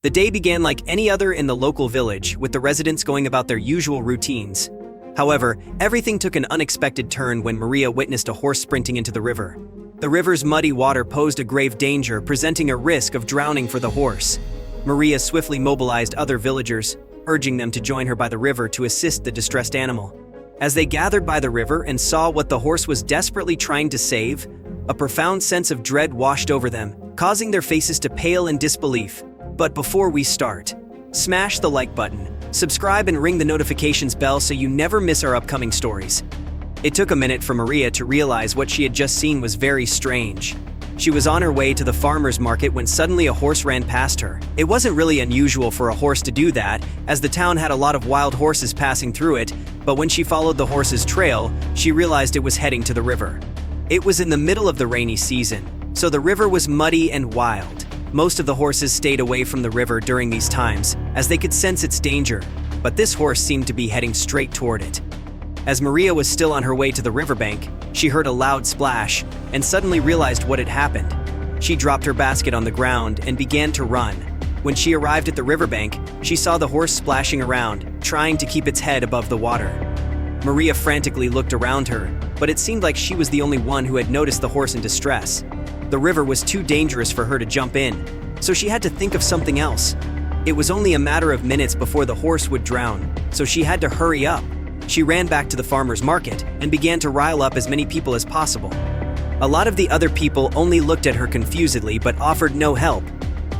The day began like any other in the local village, with the residents going about their usual routines. However, everything took an unexpected turn when Maria witnessed a horse sprinting into the river. The river's muddy water posed a grave danger, presenting a risk of drowning for the horse. Maria swiftly mobilized other villagers, urging them to join her by the river to assist the distressed animal. As they gathered by the river and saw what the horse was desperately trying to save, a profound sense of dread washed over them, causing their faces to pale in disbelief. But before we start, smash the like button, subscribe and ring the notifications bell so you never miss our upcoming stories. It took a minute for Maria to realize what she had just seen was very strange. She was on her way to the farmer's market when suddenly a horse ran past her. It wasn't really unusual for a horse to do that, as the town had a lot of wild horses passing through it, but when she followed the horse's trail, she realized it was heading to the river. It was in the middle of the rainy season, so the river was muddy and wild. Most of the horses stayed away from the river during these times, as they could sense its danger, but this horse seemed to be heading straight toward it. As Maria was still on her way to the riverbank, she heard a loud splash and suddenly realized what had happened. She dropped her basket on the ground and began to run. When she arrived at the riverbank, she saw the horse splashing around, trying to keep its head above the water. Maria frantically looked around her, but it seemed like she was the only one who had noticed the horse in distress. The river was too dangerous for her to jump in, so she had to think of something else. It was only a matter of minutes before the horse would drown, so she had to hurry up. She ran back to the farmer's market and began to rile up as many people as possible. A lot of the other people only looked at her confusedly but offered no help.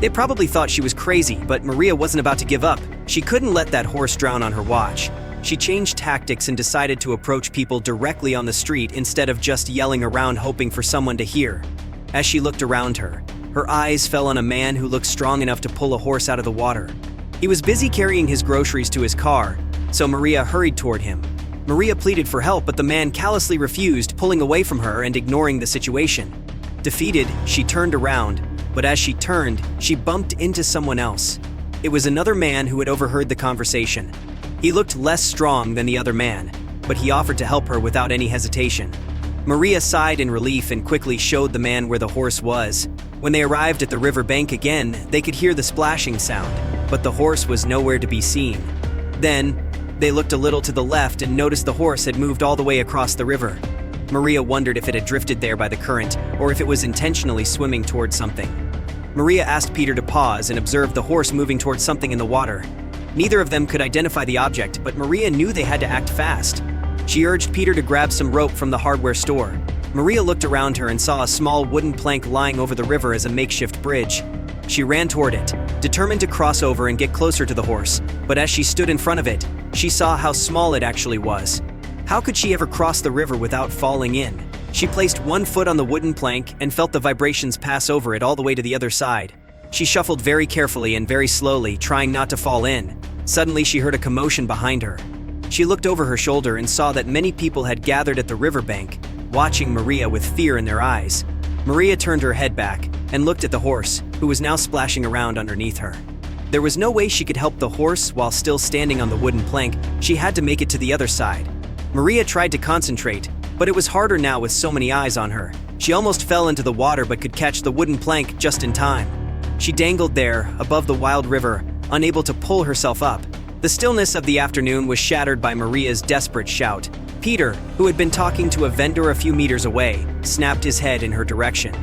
They probably thought she was crazy, but Maria wasn't about to give up. She couldn't let that horse drown on her watch. She changed tactics and decided to approach people directly on the street instead of just yelling around hoping for someone to hear. As she looked around her, her eyes fell on a man who looked strong enough to pull a horse out of the water. He was busy carrying his groceries to his car, so Maria hurried toward him. Maria pleaded for help, but the man callously refused, pulling away from her and ignoring the situation. Defeated, she turned around, but as she turned, she bumped into someone else. It was another man who had overheard the conversation. He looked less strong than the other man, but he offered to help her without any hesitation. Maria sighed in relief and quickly showed the man where the horse was. When they arrived at the river bank again, they could hear the splashing sound, but the horse was nowhere to be seen. Then, they looked a little to the left and noticed the horse had moved all the way across the river. Maria wondered if it had drifted there by the current or if it was intentionally swimming towards something. Maria asked Peter to pause and observe the horse moving towards something in the water. Neither of them could identify the object, but Maria knew they had to act fast. She urged Peter to grab some rope from the hardware store. Maria looked around her and saw a small wooden plank lying over the river as a makeshift bridge. She ran toward it, determined to cross over and get closer to the horse, but as she stood in front of it, she saw how small it actually was. How could she ever cross the river without falling in? She placed one foot on the wooden plank and felt the vibrations pass over it all the way to the other side. She shuffled very carefully and very slowly, trying not to fall in. Suddenly, she heard a commotion behind her. She looked over her shoulder and saw that many people had gathered at the riverbank, watching Maria with fear in their eyes. Maria turned her head back and looked at the horse, who was now splashing around underneath her. There was no way she could help the horse while still standing on the wooden plank. She had to make it to the other side. Maria tried to concentrate, but it was harder now with so many eyes on her. She almost fell into the water but could catch the wooden plank just in time. She dangled there, above the wild river, unable to pull herself up. The stillness of the afternoon was shattered by Maria's desperate shout. Peter, who had been talking to a vendor a few meters away, snapped his head in her direction.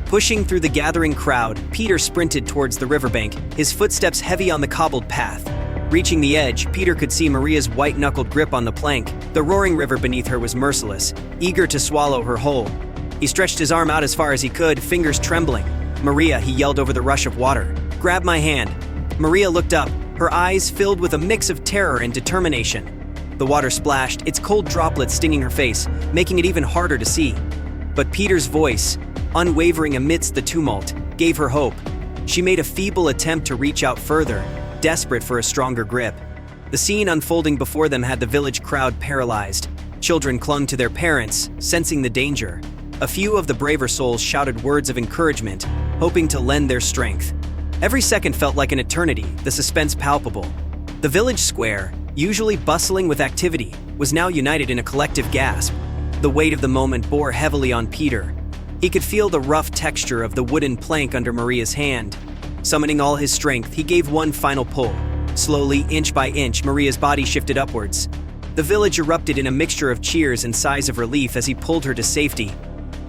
Pushing through the gathering crowd, Peter sprinted towards the riverbank, his footsteps heavy on the cobbled path. Reaching the edge, Peter could see Maria's white-knuckled grip on the plank. The roaring river beneath her was merciless, eager to swallow her whole. He stretched his arm out as far as he could, fingers trembling. "Maria," he yelled over the rush of water. "Grab my hand." Maria looked up, her eyes filled with a mix of terror and determination. The water splashed, its cold droplets stinging her face, making it even harder to see. But Peter's voice, unwavering amidst the tumult, gave her hope. She made a feeble attempt to reach out further, desperate for a stronger grip. The scene unfolding before them had the village crowd paralyzed. Children clung to their parents, sensing the danger. A few of the braver souls shouted words of encouragement, hoping to lend their strength. Every second felt like an eternity, the suspense palpable. The village square, usually bustling with activity, was now united in a collective gasp. The weight of the moment bore heavily on Peter. He could feel the rough texture of the wooden plank under Maria's hand. Summoning all his strength, he gave one final pull. Slowly, inch by inch, Maria's body shifted upwards. The village erupted in a mixture of cheers and sighs of relief as he pulled her to safety.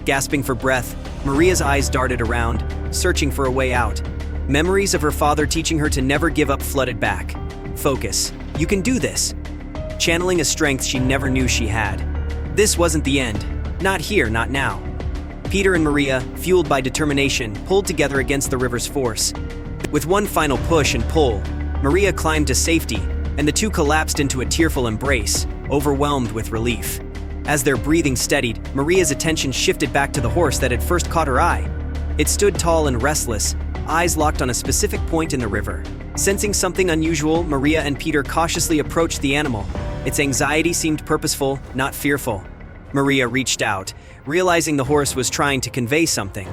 Gasping for breath, Maria's eyes darted around, searching for a way out. Memories of her father teaching her to never give up flooded back. Focus. You can do this. Channeling a strength she never knew she had. This wasn't the end. Not here, not now. Peter and Maria, fueled by determination, pulled together against the river's force. With one final push and pull, Maria climbed to safety, and the two collapsed into a tearful embrace, overwhelmed with relief. As their breathing steadied, Maria's attention shifted back to the horse that had first caught her eye. It stood tall and restless, eyes locked on a specific point in the river. Sensing something unusual, Maria and Peter cautiously approached the animal. Its anxiety seemed purposeful, not fearful. Maria reached out, realizing the horse was trying to convey something.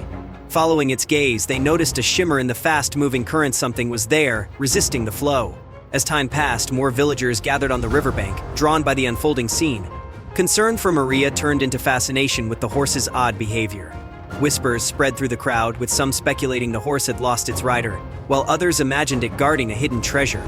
Following its gaze, they noticed a shimmer in the fast-moving current. Something was there, resisting the flow. As time passed, more villagers gathered on the riverbank, drawn by the unfolding scene. Concern for Maria turned into fascination with the horse's odd behavior. Whispers spread through the crowd, with some speculating the horse had lost its rider, while others imagined it guarding a hidden treasure.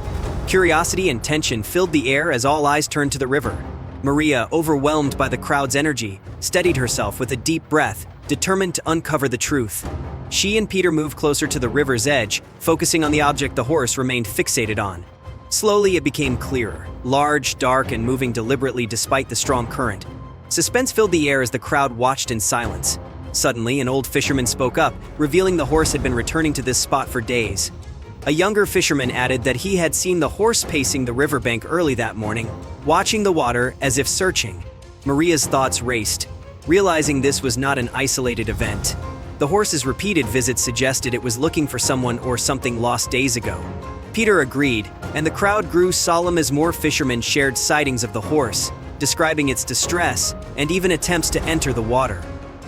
Curiosity and tension filled the air as all eyes turned to the river. Maria, overwhelmed by the crowd's energy, steadied herself with a deep breath, determined to uncover the truth. She and Peter moved closer to the river's edge, focusing on the object the horse remained fixated on. Slowly, it became clearer, large, dark, and moving deliberately despite the strong current. Suspense filled the air as the crowd watched in silence. Suddenly, an old fisherman spoke up, revealing the horse had been returning to this spot for days. A younger fisherman added that he had seen the horse pacing the riverbank early that morning, watching the water as if searching. Maria's thoughts raced, realizing this was not an isolated event. The horse's repeated visits suggested it was looking for someone or something lost days ago. Peter agreed, and the crowd grew solemn as more fishermen shared sightings of the horse, describing its distress and even attempts to enter the water.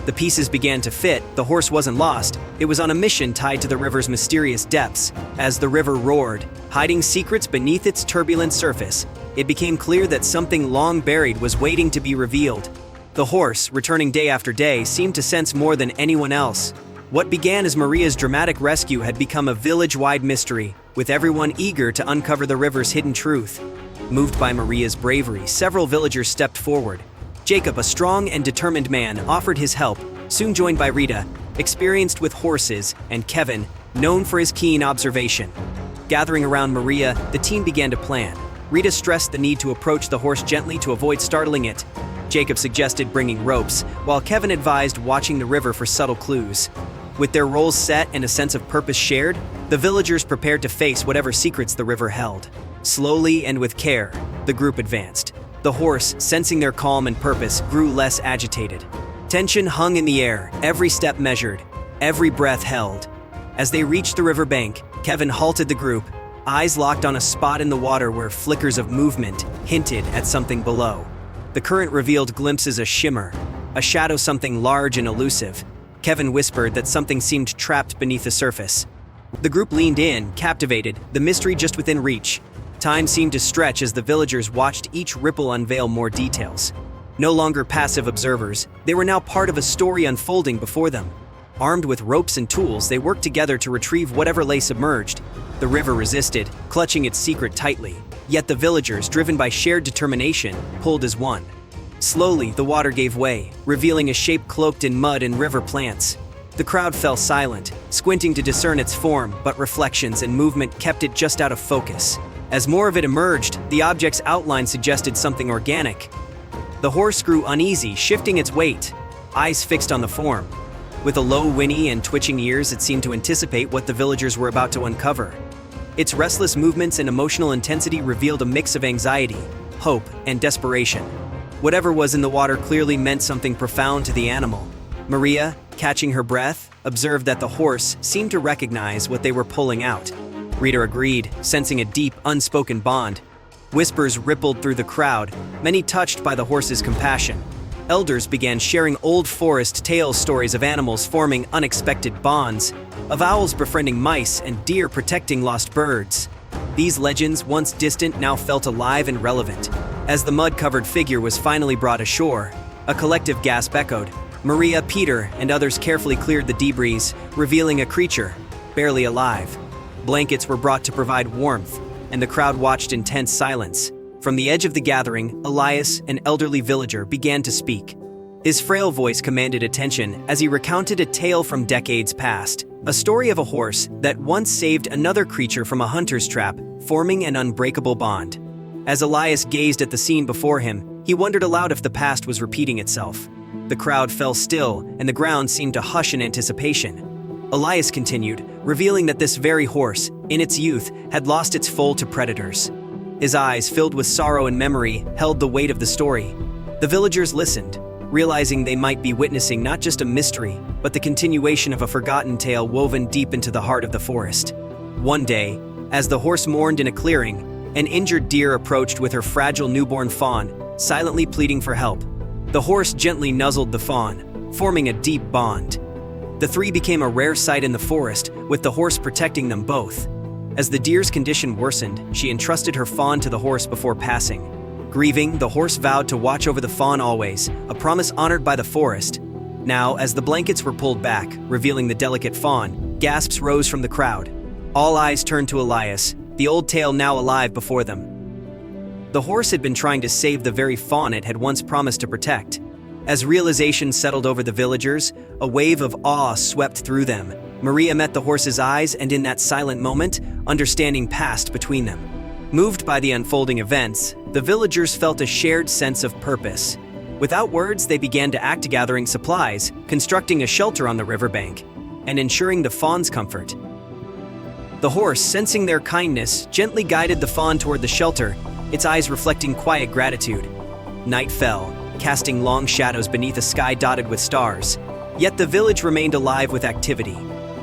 The pieces began to fit. The horse wasn't lost. It was on a mission tied to the river's mysterious depths. As the river roared, hiding secrets beneath its turbulent surface, it became clear that something long buried was waiting to be revealed. The horse, returning day after day, seemed to sense more than anyone else. What began as Maria's dramatic rescue had become a village-wide mystery, with everyone eager to uncover the river's hidden truth. Moved by Maria's bravery, several villagers stepped forward. Jacob, a strong and determined man, offered his help, soon joined by Rita, experienced with horses, and Kevin, known for his keen observation. Gathering around Maria, the team began to plan. Rita stressed the need to approach the horse gently to avoid startling it. Jacob suggested bringing ropes, while Kevin advised watching the river for subtle clues. With their roles set and a sense of purpose shared, the villagers prepared to face whatever secrets the river held. Slowly and with care, the group advanced. The horse, sensing their calm and purpose, grew less agitated. Tension hung in the air, every step measured, every breath held. As they reached the riverbank, Kevin halted the group, eyes locked on a spot in the water where flickers of movement hinted at something below. The current revealed glimpses of shimmer, a shadow, something large and elusive. Kevin whispered that something seemed trapped beneath the surface. The group leaned in, captivated, the mystery just within reach. Time seemed to stretch as the villagers watched each ripple unveil more details. No longer passive observers, they were now part of a story unfolding before them. Armed with ropes and tools, they worked together to retrieve whatever lay submerged. The river resisted, clutching its secret tightly. Yet the villagers, driven by shared determination, pulled as one. Slowly, the water gave way, revealing a shape cloaked in mud and river plants. The crowd fell silent, squinting to discern its form, but reflections and movement kept it just out of focus. As more of it emerged, the object's outline suggested something organic. The horse grew uneasy, shifting its weight, eyes fixed on the form. With a low whinny and twitching ears, it seemed to anticipate what the villagers were about to uncover. Its restless movements and emotional intensity revealed a mix of anxiety, hope, and desperation. Whatever was in the water clearly meant something profound to the animal. Maria, catching her breath, observed that the horse seemed to recognize what they were pulling out. Rita agreed, sensing a deep, unspoken bond. Whispers rippled through the crowd, many touched by the horse's compassion. Elders began sharing old forest tales, stories of animals forming unexpected bonds, of owls befriending mice and deer protecting lost birds. These legends, once distant, now felt alive and relevant. As the mud-covered figure was finally brought ashore, a collective gasp echoed. Maria, Peter, and others carefully cleared the debris, revealing a creature, barely alive. Blankets were brought to provide warmth, and the crowd watched in tense silence. From the edge of the gathering, Elias, an elderly villager, began to speak. His frail voice commanded attention as he recounted a tale from decades past, a story of a horse that once saved another creature from a hunter's trap, forming an unbreakable bond. As Elias gazed at the scene before him, he wondered aloud if the past was repeating itself. The crowd fell still, and the ground seemed to hush in anticipation. Elias continued, revealing that this very horse, in its youth, had lost its foal to predators. His eyes, filled with sorrow and memory, held the weight of the story. The villagers listened, realizing they might be witnessing not just a mystery, but the continuation of a forgotten tale woven deep into the heart of the forest. One day, as the horse mourned in a clearing, an injured deer approached with her fragile newborn fawn, silently pleading for help. The horse gently nuzzled the fawn, forming a deep bond. The three became a rare sight in the forest, with the horse protecting them both. As the deer's condition worsened, she entrusted her fawn to the horse before passing. Grieving, the horse vowed to watch over the fawn always, a promise honored by the forest. Now, as the blankets were pulled back, revealing the delicate fawn, gasps rose from the crowd. All eyes turned to Elias, the old tale now alive before them. The horse had been trying to save the very fawn it had once promised to protect. As realization settled over the villagers, a wave of awe swept through them. Maria met the horse's eyes, and in that silent moment, understanding passed between them. Moved by the unfolding events, the villagers felt a shared sense of purpose. Without words, they began to act, gathering supplies, constructing a shelter on the riverbank, and ensuring the fawn's comfort. The horse, sensing their kindness, gently guided the fawn toward the shelter, its eyes reflecting quiet gratitude. Night fell, casting long shadows beneath a sky dotted with stars. Yet the village remained alive with activity.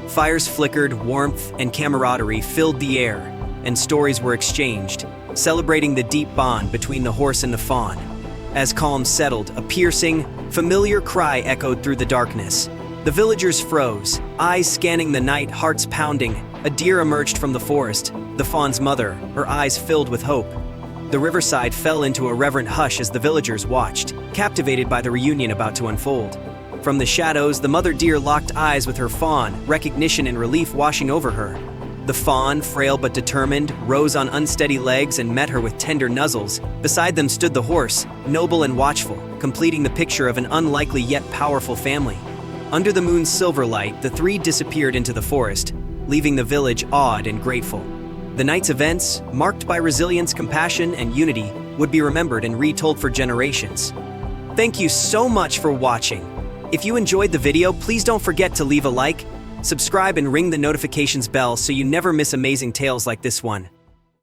Fires flickered, warmth and camaraderie filled the air, and stories were exchanged, celebrating the deep bond between the horse and the fawn. As calm settled, a piercing, familiar cry echoed through the darkness. The villagers froze, eyes scanning the night, hearts pounding. A deer emerged from the forest, the fawn's mother, her eyes filled with hope. The riverside fell into a reverent hush as the villagers watched, captivated by the reunion about to unfold. From the shadows, the mother deer locked eyes with her fawn, recognition and relief washing over her. The fawn, frail but determined, rose on unsteady legs and met her with tender nuzzles. Beside them stood the horse, noble and watchful, completing the picture of an unlikely yet powerful family. Under the moon's silver light, the three disappeared into the forest, leaving the village awed and grateful. The night's events, marked by resilience, compassion, and unity, would be remembered and retold for generations. Thank you so much for watching. If you enjoyed the video, please don't forget to leave a like, subscribe, and ring the notifications bell so you never miss amazing tales like this one.